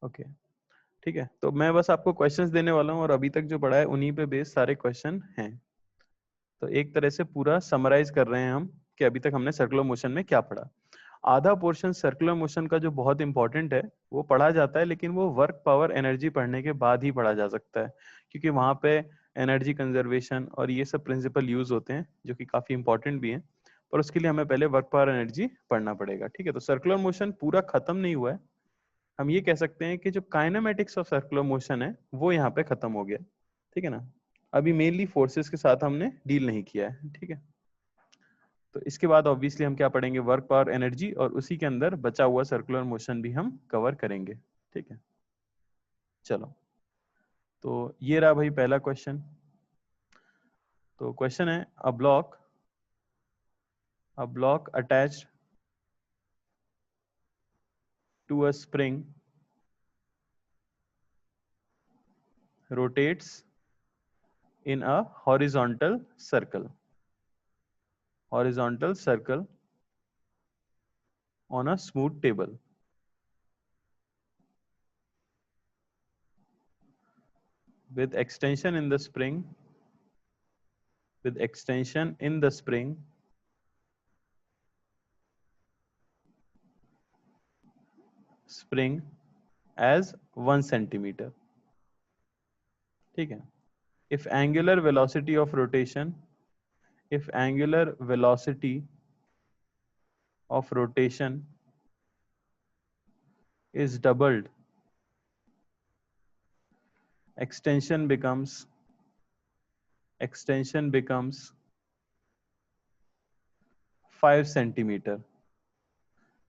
Okay ठीक है, तो मैं बस आपको क्वेश्चंस देने वाला हूँ और अभी तक जो पढ़ा है उन्हीं पे बेस सारे क्वेश्चन हैं। तो एक तरह से पूरा समराइज कर रहे हैं हम कि अभी तक हमने सर्कुलर मोशन में क्या पढ़ा। आधा पोर्शन सर्कुलर मोशन का जो बहुत इंपॉर्टेंट है वो पढ़ा जाता है, लेकिन वो वर्क पावर एनर्जी पढ़ने के बाद ही पढ़ा जा सकता है, क्योंकि वहां पे एनर्जी कंजर्वेशन और ये सब प्रिंसिपल यूज होते हैं जो कि काफी इंपॉर्टेंट भी हैं। पर उसके लिए हमें पहले वर्क पावर एनर्जी पढ़ना पड़ेगा। ठीक है, तो सर्कुलर मोशन पूरा खत्म नहीं हुआ है। हम ये कह सकते हैं कि जो काइनेमेटिक्स ऑफ सर्कुलर मोशन है वो यहाँ पे खत्म हो गया। ठीक है ना, अभी मेनली फोर्सेस के साथ हमने डील नहीं किया है। ठीक है, तो इसके बाद ऑब्वियसली हम क्या पढ़ेंगे, वर्क पावर एनर्जी, और उसी के अंदर बचा हुआ सर्कुलर मोशन भी हम कवर करेंगे। ठीक है, चलो, तो ये रहा भाई पहला क्वेश्चन। तो क्वेश्चन है, a block attached to a spring rotates in a horizontal circle on a smooth table with extension in the spring as 1 centimeter. ठीक है, if angular velocity of rotation is doubled, extension becomes 5 centimeter.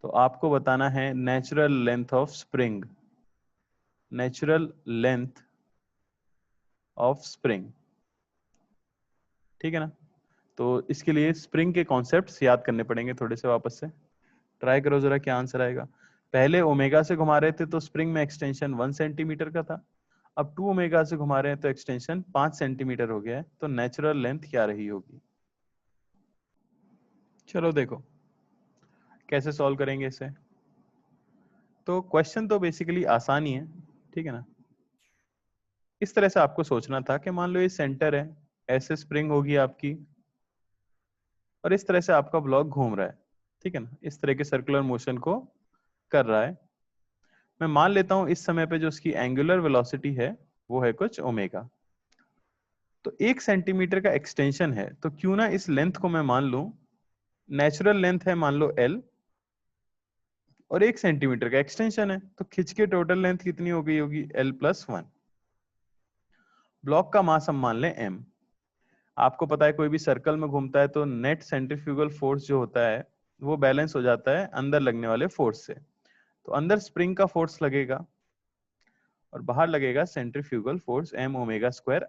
तो आपको बताना है natural length of spring, ठीक है ना। तो इसके लिए स्प्रिंग के कॉन्सेप्ट्स याद करने पड़ेंगे थोड़े से, वापस से ट्राई करो जरा क्या आंसर आएगा। पहले ओमेगा से घुमा रहे थे तो स्प्रिंग में एक्सटेंशन 1 सेंटीमीटर का था, अब 2 ओमेगा से घुमा रहे हैं तो एक्सटेंशन 5 सेंटीमीटर हो गया है। तो नेचुरल लेंथ क्या रही होगी। चलो देखो कैसे सॉल्व करेंगे इसे। तो क्वेश्चन तो बेसिकली आसान ही है, ठीक है ना। इस तरह से आपको सोचना था कि मान लो ये सेंटर है, ऐसे स्प्रिंग होगी आपकी, और इस तरह से आपका ब्लॉक घूम रहा है, ठीक है ना, इस तरह के सर्कुलर मोशन को कर रहा है। मैं मान लेता हूं इस समय पे जो उसकी एंगुलर वेलोसिटी है वो है कुछ ओमेगा। तो 1 सेंटीमीटर का एक्सटेंशन है, तो क्यों ना इस लेंथ को मैं मान लूं, नेचुरल लेंथ है मान लो L, और 1 सेंटीमीटर का एक्सटेंशन है, तो खिंच के टोटल लेंथ कितनी हो गई होगी, L+1। ब्लॉक का मास हम मान लें m। आपको पता है कोई भी सर्कल में घूमता है तो नेट सेंट्रीफ्यूगल फोर्स जो होता है वो बैलेंस हो जाता है अंदर लगने वाले फोर्स से। तो अंदर स्प्रिंग का फोर्स लगेगा और बाहर लगेगा centrifugal force m omega square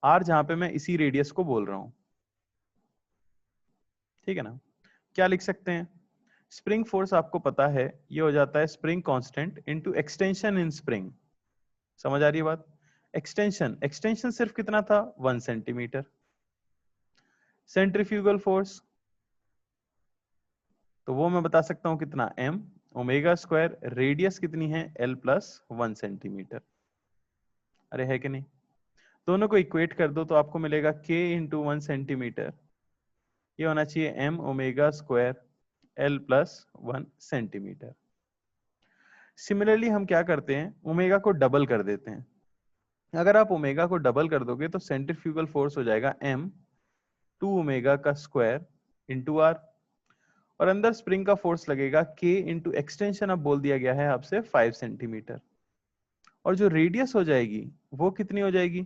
r जहां पे मैं इसी रेडियस को बोल रहा हूं, ठीक है ना। क्या लिख सकते हैं, स्प्रिंग फोर्स आपको पता है ये हो जाता है spring constant into extension in spring. समझ आ रही है बात। एक्सटेंशन सिर्फ कितना था, 1 सेंटीमीटर। सेंट्रीफ्यूगल फोर्स तो वो मैं बता सकता हूं कितना, m ओमेगा स्क्वायर, रेडियस कितनी है L+1 सेंटीमीटर। अरे है कि नहीं, दोनों को इक्वेट कर दो तो आपको मिलेगा k इंटू 1 सेंटीमीटर, ये होना चाहिए m omega square L+1 centimetre. Similarly हम क्या करते हैं, ओमेगा को डबल कर देते हैं। अगर आप ओमेगा को डबल कर दोगे तो सेंट्रीफ्यूगल फोर्स हो जाएगा m 2 ओमेगा का स्क्वायर इंटू r, और अंदर स्प्रिंग का फोर्स लगेगा k इंटू एक्सटेंशन, अब बोल दिया गया है आपसे 5 सेंटीमीटर, और जो रेडियस हो जाएगी वो कितनी हो जाएगी,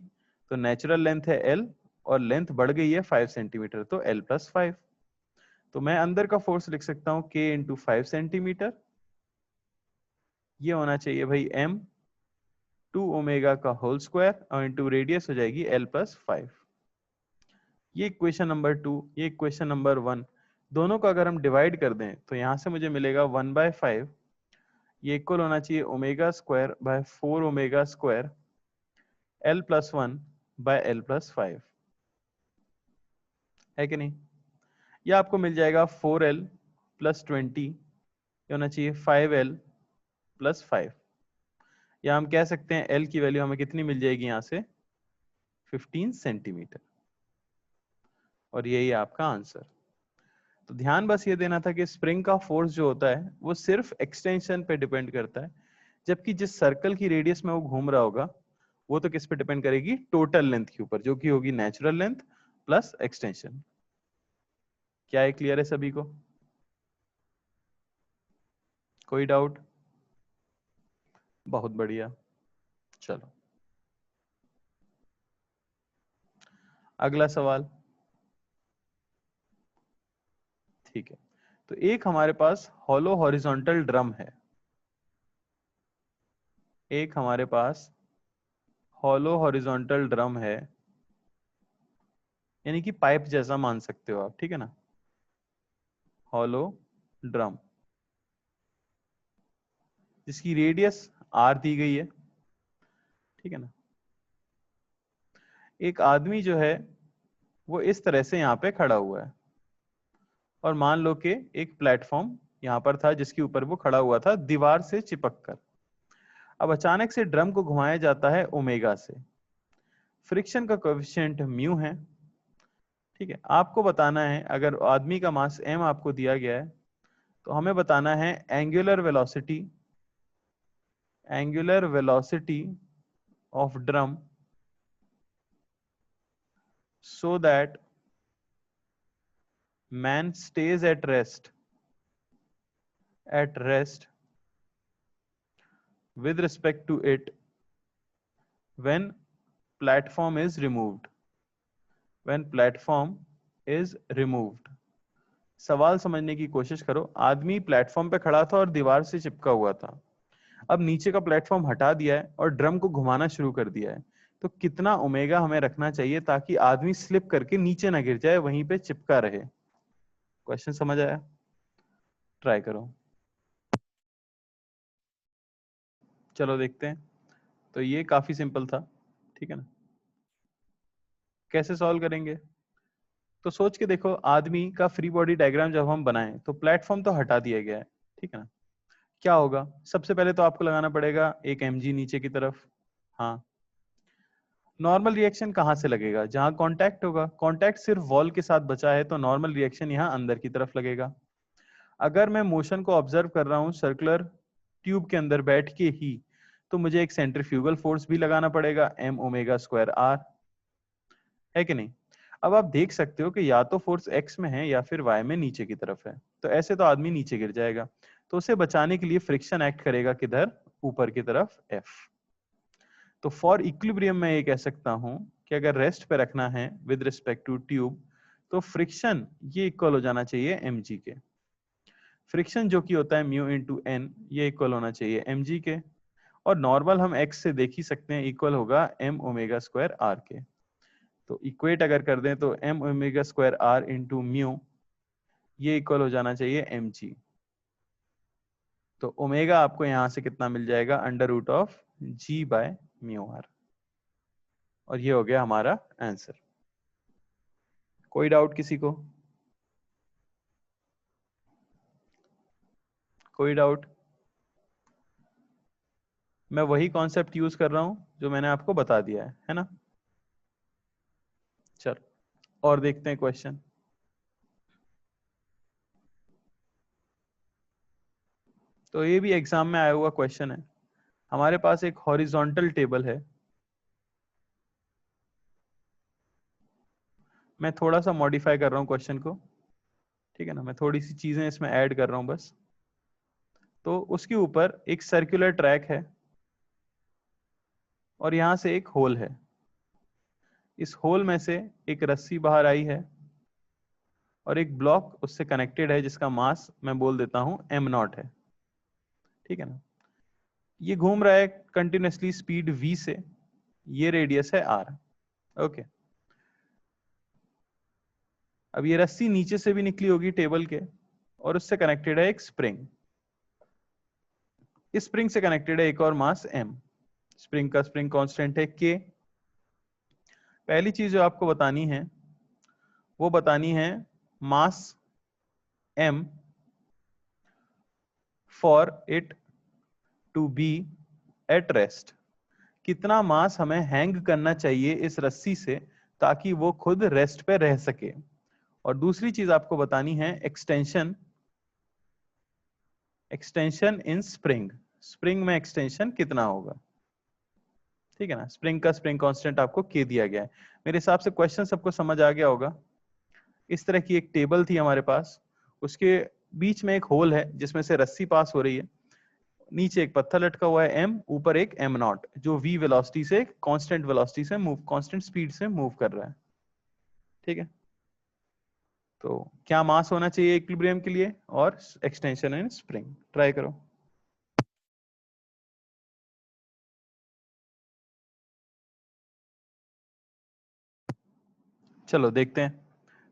तो नेचुरल लेंथ है L और लेंथ बढ़ गई है 5 सेंटीमीटर, तो L+5। तो मैं अंदर का फोर्स लिख सकता हूं k इंटू 5 सेंटीमीटर, ये होना चाहिए भाई m 2 ओमेगा का होल स्क्वायर और इंटू रेडियस हो जाएगी L+5। ये इक्वेशन नंबर 2, ये इक्वेशन नंबर 1, दोनों को अगर हम डिवाइड कर दें तो यहां से मुझे मिलेगा 1/5, ये इक्वल होना चाहिए omega square by 4 omega square L+1 by L+5, है कि नहीं। यह आपको मिल जाएगा 4L+20, ये होना चाहिए 5L+5। या हम कह सकते हैं एल की वैल्यू हमें कितनी मिल जाएगी यहाँ से 15 सेंटीमीटर, और यही है आपका आंसर। तो ध्यान बस ये देना था कि स्प्रिंग का फोर्स जो होता है वो सिर्फ एक्सटेंशन पे डिपेंड करता है, जबकि जिस सर्कल की रेडियस में वो घूम रहा होगा वो तो किस पे डिपेंड करेगी, टोटल लेंथ के ऊपर, जो कि होगी नेचुरल लेंथ प्लस एक्सटेंशन। क्या है क्लियर है सभी को? कोई डाउट? बहुत बढ़िया। चलो अगला सवाल। ठीक है, तो एक हमारे पास हॉलो हॉरिजॉन्टल ड्रम है, एक हमारे पास हॉलो हॉरिजॉन्टल ड्रम है, यानी कि पाइप जैसा मान सकते हो आप, ठीक है ना, हॉलो ड्रम जिसकी रेडियस आर दी गई है, ठीक है ना। एक आदमी जो है वो इस तरह से यहाँ पे खड़ा हुआ है, और मान लो कि एक प्लेटफॉर्म यहाँ पर था जिसके ऊपर वो खड़ा हुआ था दीवार से चिपक कर। अब अचानक से ड्रम को घुमाया जाता है ओमेगा से, फ्रिक्शन का कोएफिशिएंट म्यू है, ठीक है। आपको बताना है, अगर आदमी का मास m आपको दिया गया है तो हमें बताना है angular velocity of drum so that man stays at rest with respect to it when platform is removed, when platform is removed। सवाल समझने की कोशिश करो। आदमी प्लेटफॉर्म पे खड़ा था और दीवार से चिपका हुआ था, अब नीचे का प्लेटफॉर्म हटा दिया है और ड्रम को घुमाना शुरू कर दिया है, तो कितना ओमेगा हमें रखना चाहिए ताकि आदमी स्लिप करके नीचे ना गिर जाए, वहीं पे चिपका रहे? क्वेश्चन समझ आया? ट्राई करो। चलो देखते हैं। तो ये काफी सिंपल था, ठीक है ना। कैसे सॉल्व करेंगे? तो सोच के देखो, आदमी का फ्री बॉडी डायग्राम जब हम बनाएं तो प्लेटफॉर्म तो हटा दिया गया है, ठीक है ना। क्या होगा? सबसे पहले तो आपको लगाना पड़ेगा एक mg नीचे की तरफ। हाँ, नॉर्मल रिएक्शन कहाँ से लगेगा? जहां कांटेक्ट होगा। कांटेक्ट सिर्फ वॉल के साथ बचा है तो नॉर्मल रिएक्शन यहाँ अंदर की तरफ लगेगा। अगर मैं मोशन को ऑब्जर्व कर रहा हूँ सर्कुलर ट्यूब के अंदर बैठ के ही, तो मुझे एक सेंट्रीफ्यूगल फोर्स भी लगाना पड़ेगा, m ओमेगा स्क्वायर r, है कि नहीं। अब आप देख सकते हो कि या तो फोर्स x में है या फिर y में नीचे की तरफ है, तो ऐसे तो आदमी नीचे गिर जाएगा। तो उसे बचाने के लिए फ्रिक्शन एक्ट करेगा किधर? ऊपर की तरफ, F। तो फॉर इक्विलिब्रियम में ये कह सकता हूं कि अगर रेस्ट पे रखना है विद रिस्पेक्ट टू ट्यूब, तो फ्रिक्शन ये इक्वल हो जाना चाहिए mg के। फ्रिक्शन जो कि होता है म्यू इंटू एन, ये इक्वल होना चाहिए mg के, और नॉर्मल हम x से देख ही सकते हैं, इक्वल होगा m ओमेगा स्क्वायर r के। तो इक्वेट अगर कर दें तो m omega square r into mu, ये इक्वल हो जाना चाहिए mg। तो ओमेगा आपको यहां से कितना मिल जाएगा? Under root of g by mu R, और ये हो गया हमारा आंसर। कोई डाउट किसी को? कोई डाउट? मैं वही कॉन्सेप्ट यूज कर रहा हूं जो मैंने आपको बता दिया है ना। चलो और देखते हैं क्वेश्चन। तो ये भी एग्जाम में आया हुआ क्वेश्चन है। हमारे पास एक हॉरिजॉन्टल टेबल है, मैं थोड़ा सा मॉडिफाई कर रहा हूँ क्वेश्चन को, ठीक है ना। मैं थोड़ी सी चीजें इसमें ऐड कर रहा हूँ बस। तो उसके ऊपर एक सर्कुलर ट्रैक है और यहां से एक होल है, इस होल में से एक रस्सी बाहर आई है और एक ब्लॉक उससे कनेक्टेड है जिसका मास मैं बोल देता हूं m0 है, ठीक है ना। ये घूम रहा है कंटिन्यूसली स्पीड v से, ये रेडियस है r, ओके। अब ये रस्सी नीचे से भी निकली होगी टेबल के, और उससे कनेक्टेड है एक स्प्रिंग, इस स्प्रिंग से कनेक्टेड है एक और मास m। स्प्रिंग का स्प्रिंग कांस्टेंट है k। पहली चीज जो आपको बतानी है वो बतानी है mass m for it to be at rest, कितना मास हमें हैंग करना चाहिए इस रस्सी से ताकि वो खुद रेस्ट पे रह सके। और दूसरी चीज आपको बतानी है extension, extension in spring, spring में एक्सटेंशन कितना होगा। ठीक है ना, स्प्रिंग का स्प्रिंग कांस्टेंट आपको के दिया गया है। मेरे हिसाब से क्वेश्चन सबको समझ आ गया होगा। इस तरह की एक टेबल थी हमारे पास, उसके बीच में एक होल है जिसमें से रस्सी पास हो रही है, नीचे एक पत्थर लटका हुआ है m, ऊपर एक m नॉट जो v वेलोसिटी से कांस्टेंट वेलोसिटी से मूव, कांस्टेंट स्पीड से मूव कर रहा है। ठीक है, तो क्या मास होना चाहिए इक्विलिब्रियम के लिए और एक्सटेंशन इन स्प्रिंग, ट्राई करो। चलो देखते हैं।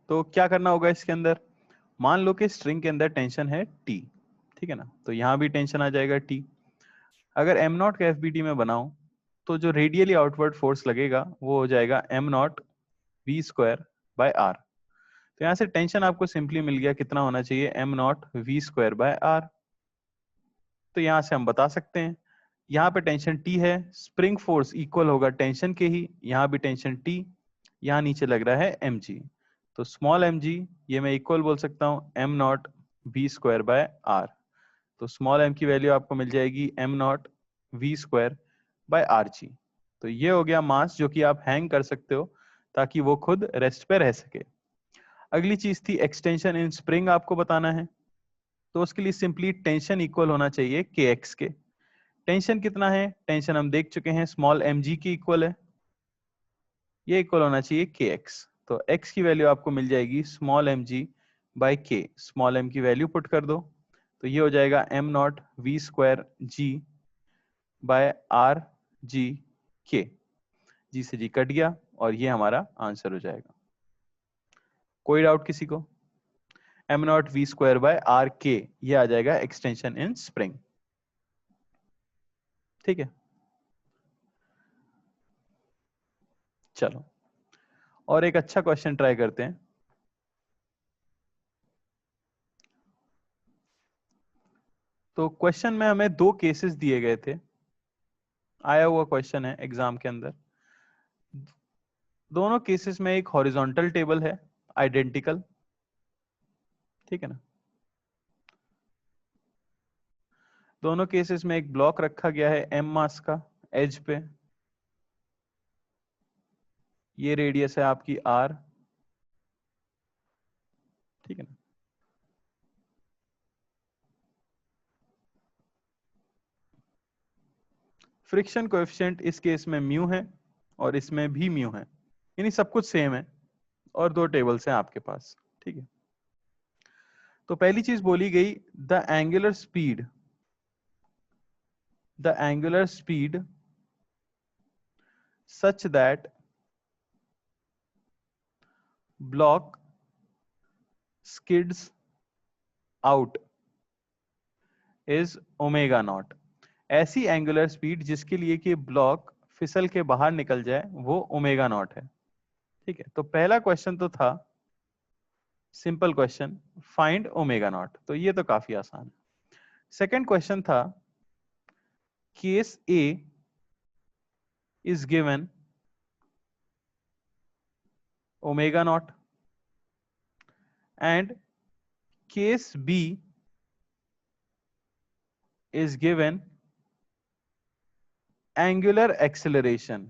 तो क्या करना होगा इसके अंदर, मान लो कि स्ट्रिंग के अंदर टेंशन है T, ठीक है ना, तो यहां भी टेंशन आ जाएगा T। अगर m नॉट का FBT में बनाऊं तो जो रेडियली आउटवर्ड फोर्स लगेगा वो हो जाएगा m not v square bye r। तो यहां से टेंशन आपको सिंपली मिल गया, कितना होना चाहिए m not v square bye r। तो यहां से हम बता सकते हैं, यहाँ पे टेंशन T है, स्प्रिंग फोर्स इक्वल होगा टेंशन के ही, यहाँ भी टेंशन T, यहाँ नीचे लग रहा है mg, तो स्मॉल mg ये मैं इक्वल बोल सकता हूँ m not v square bye r। तो स्मॉल m की वैल्यू आपको मिल जाएगी m not v square bye rg। तो ये हो गया मास जो कि आप हैंग कर सकते हो ताकि वो खुद रेस्ट पे रह सके। अगली चीज थी एक्सटेंशन इन स्प्रिंग आपको बताना है, तो उसके लिए सिंपली टेंशन इक्वल होना चाहिए kx के। टेंशन कितना है, टेंशन हम देख चुके हैं स्मॉल mg की इक्वल है, ये इक्वल होना चाहिए kx। तो x की वैल्यू आपको मिल जाएगी small mg by k, small m की वैल्यू पुट कर दो, तो ये हो जाएगा m not v square g by R G K, G से जी कट गया और ये हमारा आंसर हो जाएगा। कोई डाउट किसी को, m not v square by R के, ये आ जाएगा एक्सटेंशन इन स्प्रिंग। ठीक है, चलो और एक अच्छा क्वेश्चन ट्राई करते हैं। तो क्वेश्चन में हमें दो केसेस दिए गए थे, आया हुआ क्वेश्चन है एग्जाम के अंदर। दोनों केसेस में एक हॉरिजॉन्टल टेबल है आइडेंटिकल, ठीक है ना, दोनों केसेस में एक ब्लॉक रखा गया है m मास का एज पे, ये रेडियस है आपकी r, ठीक है ना। फ्रिक्शन कोएफिशिएंट इस केस में म्यू है और इसमें भी म्यू है, यानी सब कुछ सेम है और दो टेबल्स हैं आपके पास। ठीक है, तो पहली चीज बोली गई the angular speed such that block skids out is omega naught. ऐसी एंगुलर स्पीड जिसके लिए कि ब्लॉक फिसल के बाहर निकल जाए वो ओमेगा नॉट है। ठीक है, तो पहला क्वेश्चन तो था simple question, find omega naught, तो ये तो काफी आसान है। सेकंड क्वेश्चन था case A is given omega naught and case B is given angular acceleration.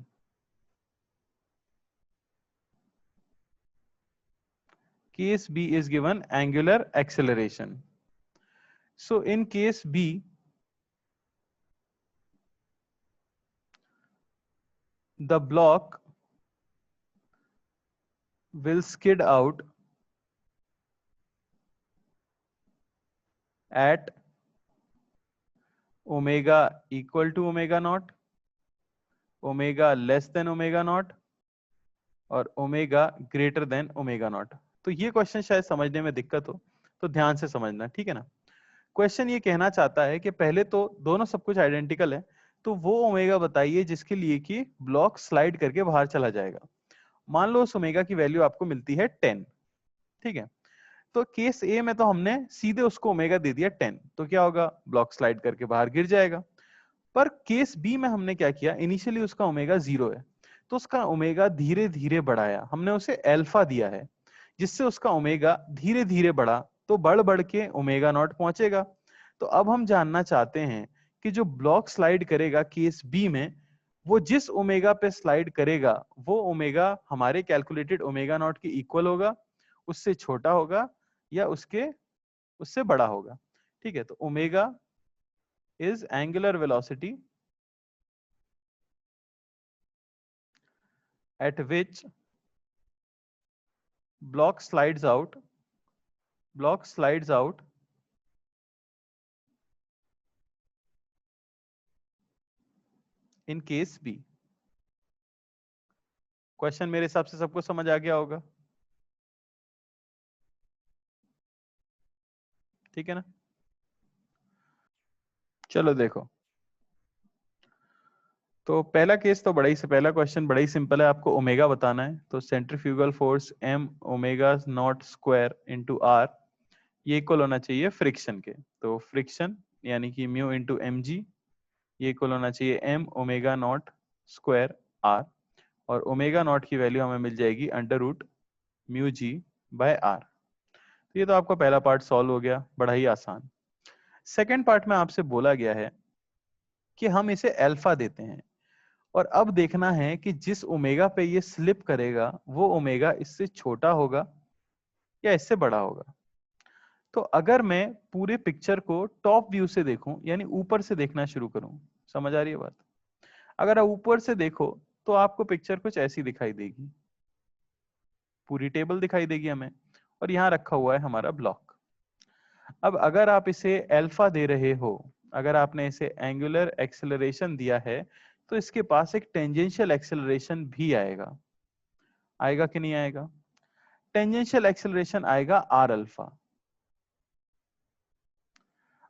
Case B is given angular acceleration. So in case B, the block will skid out at omega equal to omega naught, omega less than omega naught और omega greater than omega naught. तो ये question शायद समझने में दिक्कत हो तो ध्यान से समझना, ठीक है ना। क्वेश्चन ये कहना चाहता है कि पहले तो दोनों सब कुछ आइडेंटिकल है, तो वो ओमेगा बताइए जिसके लिए कि ब्लॉक स्लाइड करके बाहर चला जाएगा। मान लो उस ओमेगा की वैल्यू आपको मिलती है 10, ठीक है। तो केस ए में तो हमने सीधे उसको ओमेगा दे दिया 10, तो क्या होगा, ब्लॉक स्लाइड करके बाहर गिर जाएगा। पर केस बी में हमने क्या किया, इनिशियली उसका ओमेगा 0 है, तो उसका ओमेगा धीरे धीरे बढ़ाया, हमने उसे अल्फा दिया है, जिससे उसका ओमेगा धीरे धीरे बढ़ा, तो बढ़ बढ़ के ओमेगा नॉट पहुंचेगा। तो अब हम जानना चाहते हैं कि जो ब्लॉक स्लाइड करेगा केस बी में, वो जिस ओमेगा पे स्लाइड करेगा वो ओमेगा हमारे कैलकुलेटेड ओमेगा नॉट के इक्वल होगा, उससे छोटा होगा, या उससे बड़ा होगा। ठीक है, तो omega is angular velocity at which block slides out in case B। Question मेरे हिसाब से सबको समझ आ गया होगा, ठीक है ना। चलो देखो, तो पहला केस तो पहला क्वेश्चन बड़ा ही सिंपल है, आपको ओमेगा बताना है। तो centrifugal force m omega not square into R, ये इक्वल होना चाहिए फ्रिक्शन के। तो फ्रिक्शन यानी कि म्यू इंटू एम जी, ये इक्वल होना चाहिए m omega not square R, और ओमेगा नॉट की वैल्यू हमें मिल जाएगी under root mu g by R. तो ये तो आपका पहला पार्ट सॉल्व हो गया, बड़ा ही आसान। सेकेंड पार्ट में आपसे बोला गया है कि हम इसे अल्फा देते हैं, और अब देखना है कि जिस ओमेगा पे ये स्लिप करेगा वो ओमेगा इससे छोटा होगा या इससे बड़ा होगा। तो अगर मैं पूरे पिक्चर को टॉप व्यू से देखूं, यानी ऊपर से देखना शुरू करूं, समझ आ रही है बात? अगर आप ऊपर से देखो तो आपको पिक्चर कुछ ऐसी दिखाई देगी, पूरी टेबल दिखाई देगी हमें, और यहां रखा हुआ है हमारा ब्लॉक। अब अगर आप इसे अल्फा दे रहे हो, अगर आपने इसे एंगुलर एक्सेलरेशन दिया है, तो इसके पास एक टेंजेंशियल एक्सेलरेशन भी आएगा। आएगा कि नहीं आएगा? टेंजेंशियल एक्सेलरेशन आएगा आर अल्फा।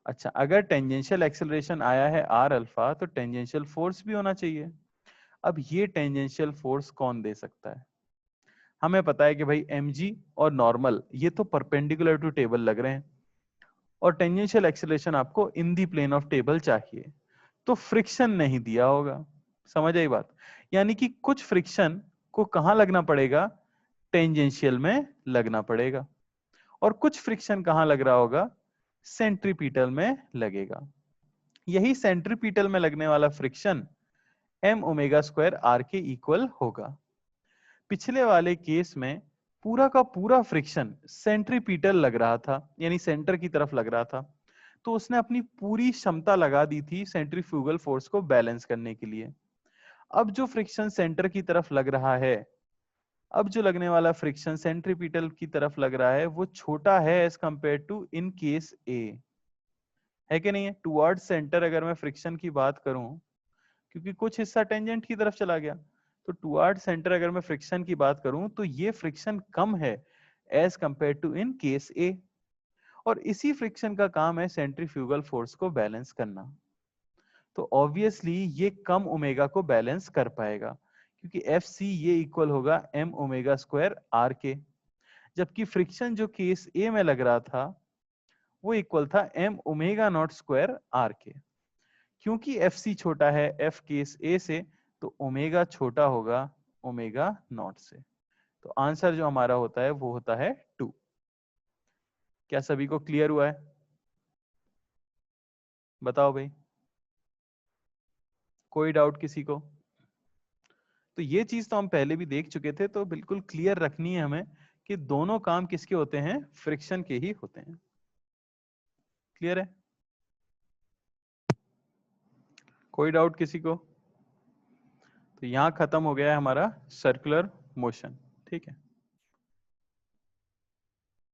अच्छा, अगर टेंजेंशियल एक्सेलरेशन आया है आर अल्फा, तो टेंजेंशियल फोर्स भी होना चाहिए। अब ये टेंजेंशियल फोर्स कौन दे सकता है? हमें पता है कि भाई mg और नॉर्मल ये तो परपेंडिकुलर टू टेबल लग रहे हैं, और टेंजेंशियल एक्सेलरेशन आपको इन दी प्लेन ऑफ टेबल चाहिए, तो फ्रिक्शन नहीं दिया होगा। समझ आई बात? यानी कि कुछ फ्रिक्शन को कहां लगना पड़ेगा? टेंजेंशियल में लगना पड़ेगा, और कुछ फ्रिक्शन कहां लग रहा होगा? सेंट्रीपिटल में लगेगा। यही सेंट्रीपिटल में लगने वाला friction m omega square R के इक्वल होगा। पिछले वाले केस में पूरा का पूरा फ्रिक्शन सेंट्रीपिटल लग रहा था, यानी सेंटर की तरफ लग रहा था, तो उसने अपनी पूरी क्षमता लगा दी थी सेंट्रीफ्यूगल फोर्स को बैलेंस करने के लिए। अब जो फ्रिक्शन सेंटर की तरफ लग रहा है, अब जो लगने वाला फ्रिक्शन सेंट्रीपिटल की तरफ लग रहा है, वो छोटा है as compared to in case A, है कि नहीं है? टुवर्ड सेंटर अगर मैं फ्रिक्शन की बात करूं, क्योंकि कुछ हिस्सा टेंजेंट की तरफ चला गया, तो टुवर्ड सेंटर अगर मैं फ्रिक्शन की बात करूं तो ये फ्रिक्शन कम है as compared to in case A, और इसी फ्रिक्शन का काम है सेंट्रीफ्यूगल फोर्स को बैलेंस करना। तो ऑब्वियसली ये कम ओमेगा को बैलेंस कर पाएगा, क्योंकि एफ सी ये इक्वल होगा एम ओमेगा स्क्वायर आर के, जबकि फ्रिक्शन जो केस ए में लग रहा था वो इक्वल था m omega not square R के। क्योंकि एफ सी छोटा है एफ केस ए से, तो ओमेगा छोटा होगा ओमेगा नॉट से। तो आंसर जो हमारा होता है वो होता है 2। क्या सभी को क्लियर हुआ है? बताओ भाई, कोई डाउट किसी को? तो ये चीज तो हम पहले भी देख चुके थे, तो बिल्कुल क्लियर रखनी है हमें कि दोनों काम किसके होते हैं? फ्रिक्शन के ही होते हैं। क्लियर है? कोई डाउट किसी को? तो यहां खत्म हो गया है हमारा सर्कुलर मोशन। ठीक है।